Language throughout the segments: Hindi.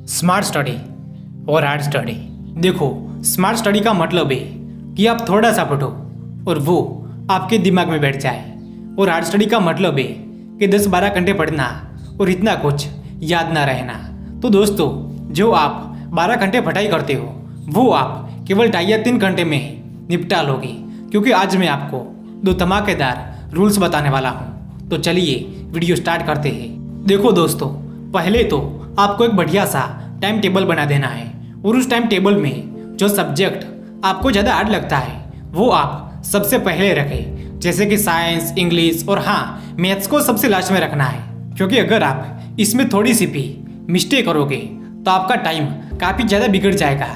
स्मार्ट स्टडी और हार्ड स्टडी। देखो, स्मार्ट स्टडी का मतलब है कि आप थोड़ा सा पढ़ो और वो आपके दिमाग में बैठ जाए, और हार्ड स्टडी का मतलब है कि 10-12 घंटे पढ़ना और इतना कुछ याद ना रहना। तो दोस्तों, जो आप 12 घंटे पढ़ाई करते हो वो आप केवल 2.5 या 3 घंटे में ही निपटा लोगे, क्योंकि आज मैं आपको 2 धमाकेदार रूल्स बताने वाला हूँ। तो चलिए वीडियो स्टार्ट करते हैं। देखो दोस्तों, पहले तो आपको एक बढ़िया सा टाइम टेबल बना देना है, और उस टाइम टेबल में जो सब्जेक्ट आपको ज़्यादा हार्ड लगता है वो आप सबसे पहले रखें, जैसे कि साइंस, इंग्लिश और हाँ, मैथ्स को सबसे लास्ट में रखना है। क्योंकि अगर आप इसमें थोड़ी सी भी मिस्टेक करोगे तो आपका टाइम काफ़ी ज़्यादा बिगड़ जाएगा।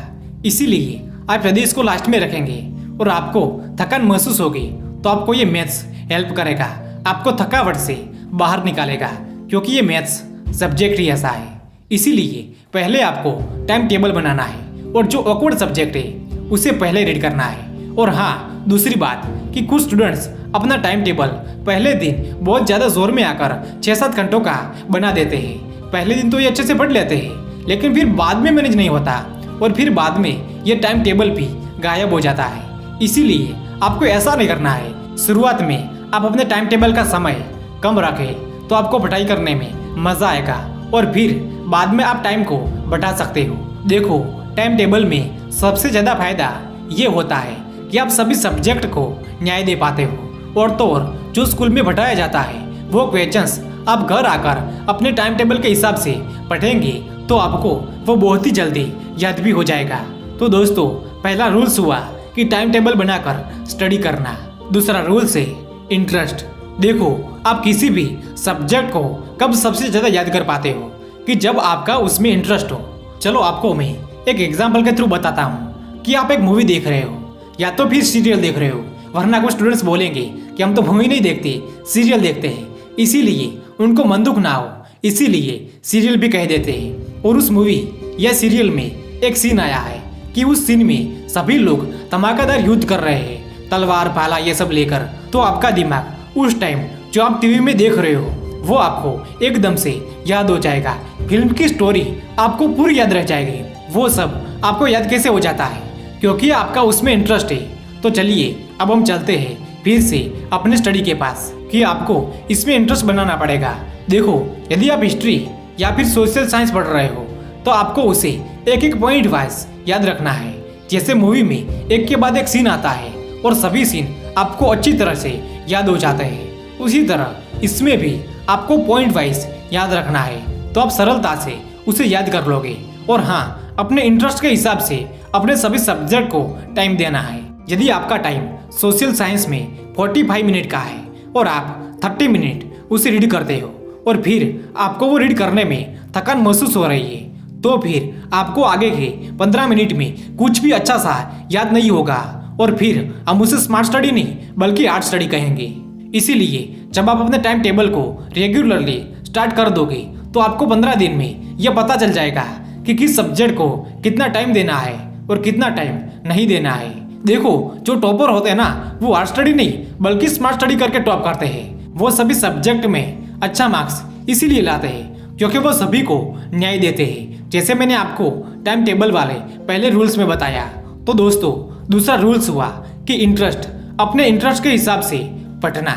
इसीलिए आप यदि इसको लास्ट में रखेंगे और आपको थकान महसूस होगी तो आपको ये मैथ्स हेल्प करेगा, आपको थकावट से बाहर निकालेगा, क्योंकि ये मैथ्स सब्जेक्ट ही ऐसा है। इसीलिए पहले आपको टाइम टेबल बनाना है और जो ऑकवर्ड सब्जेक्ट है उसे पहले रीड करना है। और हाँ, दूसरी बात कि कुछ स्टूडेंट्स अपना टाइम टेबल पहले दिन बहुत ज़्यादा जोर में आकर 6-7 घंटों का बना देते हैं। पहले दिन तो ये अच्छे से पढ़ लेते हैं, लेकिन फिर बाद में मैनेज नहीं होता और फिर बाद में ये टाइम टेबल भी गायब हो जाता है। इसीलिए आपको ऐसा नहीं करना है। शुरुआत में आप अपने टाइम टेबल का समय कम रखें तो आपको पढ़ाई करने में मज़ा आएगा, और फिर बाद में आप टाइम को बढ़ा सकते हो। देखो, टाइम टेबल में सबसे ज़्यादा फायदा ये होता है कि आप सभी सब्जेक्ट को न्याय दे पाते हो, और तो और जो स्कूल में पढ़ाया जाता है वो क्वेश्चंस आप घर आकर अपने टाइम टेबल के हिसाब से पढ़ेंगे तो आपको वो बहुत ही जल्दी याद भी हो जाएगा। तो दोस्तों, पहला रूल्स हुआ कि टाइम टेबल बनाकर स्टडी करना। दूसरा रूल्स है इंटरेस्ट। देखो, आप किसी भी सब्जेक्ट को कब सबसे ज़्यादा याद कर पाते हो कि जब आपका उसमें इंटरेस्ट हो। चलो आपको मैं एक एग्जाम्पल के थ्रू बताता हूँ कि आप एक मूवी देख रहे हो या तो फिर सीरियल देख रहे हो, वरना कुछ स्टूडेंट्स बोलेंगे कि हम तो मूवी नहीं देखते, सीरियल देखते हैं, इसीलिए उनको मन दुख ना हो इसीलिए सीरियल भी कह देते हैं। और उस मूवी या सीरियल में एक सीन आया है कि उस सीन में सभी लोग धमाकेदार युद्ध कर रहे हैं, तलवार भाला ये सब लेकर, तो आपका दिमाग उस टाइम जो आप टीवी में देख रहे हो वो आपको एकदम से याद हो जाएगा। फिल्म की स्टोरी आपको पूरी याद रह जाएगी। वो सब आपको याद कैसे हो जाता है? क्योंकि आपका उसमें इंटरेस्ट है। तो चलिए अब हम चलते हैं फिर से अपने स्टडी के पास कि आपको इसमें इंटरेस्ट बनाना पड़ेगा। देखो, यदि आप हिस्ट्री या फिर सोशल साइंस पढ़ रहे हो तो आपको उसे एक एक पॉइंट वाइज याद रखना है। जैसे मूवी में एक के बाद एक सीन आता है और सभी सीन आपको अच्छी तरह से याद हो जाते हैं, उसी तरह इसमें भी आपको पॉइंट वाइज याद रखना है, तो आप सरलता से उसे याद कर लोगे। और हाँ, अपने इंटरेस्ट के हिसाब से अपने सभी सब्जेक्ट को टाइम देना है। यदि आपका टाइम सोशल साइंस में 45 मिनट का है और आप 30 मिनट उसे रीड करते हो और फिर आपको वो रीड करने में थकान महसूस हो रही है, तो फिर आपको आगे के 15 मिनट में कुछ भी अच्छा सा याद नहीं होगा, और फिर हम उसे स्मार्ट स्टडी नहीं बल्कि हार्ड स्टडी कहेंगे। इसीलिए जब आप अपने टाइम टेबल को रेगुलरली स्टार्ट कर दोगे तो आपको 15 दिन में यह पता चल जाएगा कि किस सब्जेक्ट को कितना टाइम देना है और कितना टाइम नहीं देना है। देखो, जो टॉपर होते हैं ना, वो हार्ड स्टडी नहीं बल्कि स्मार्ट स्टडी करके टॉप करते हैं। वो सभी सब्जेक्ट में अच्छा मार्क्स इसीलिए लाते हैं क्योंकि वो सभी को न्याय देते हैं, जैसे मैंने आपको टाइम टेबल वाले पहले रूल्स में बताया। तो दोस्तों, दूसरा रूल्स हुआ कि इंटरेस्ट, अपने इंटरेस्ट के हिसाब से पढ़ना।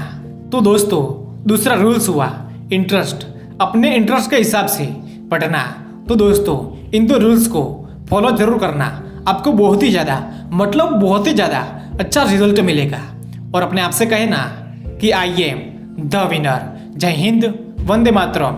तो दोस्तों, दूसरा रूल्स हुआ इंटरेस्ट, अपने इंटरेस्ट के हिसाब से पढ़ना। तो दोस्तों, इन 2 रूल्स को फॉलो जरूर करना, आपको बहुत ही ज़्यादा बहुत ही ज़्यादा अच्छा रिजल्ट मिलेगा। और अपने आप से कहना कि आई एम द विनर। जय हिंद, वंदे मातरम।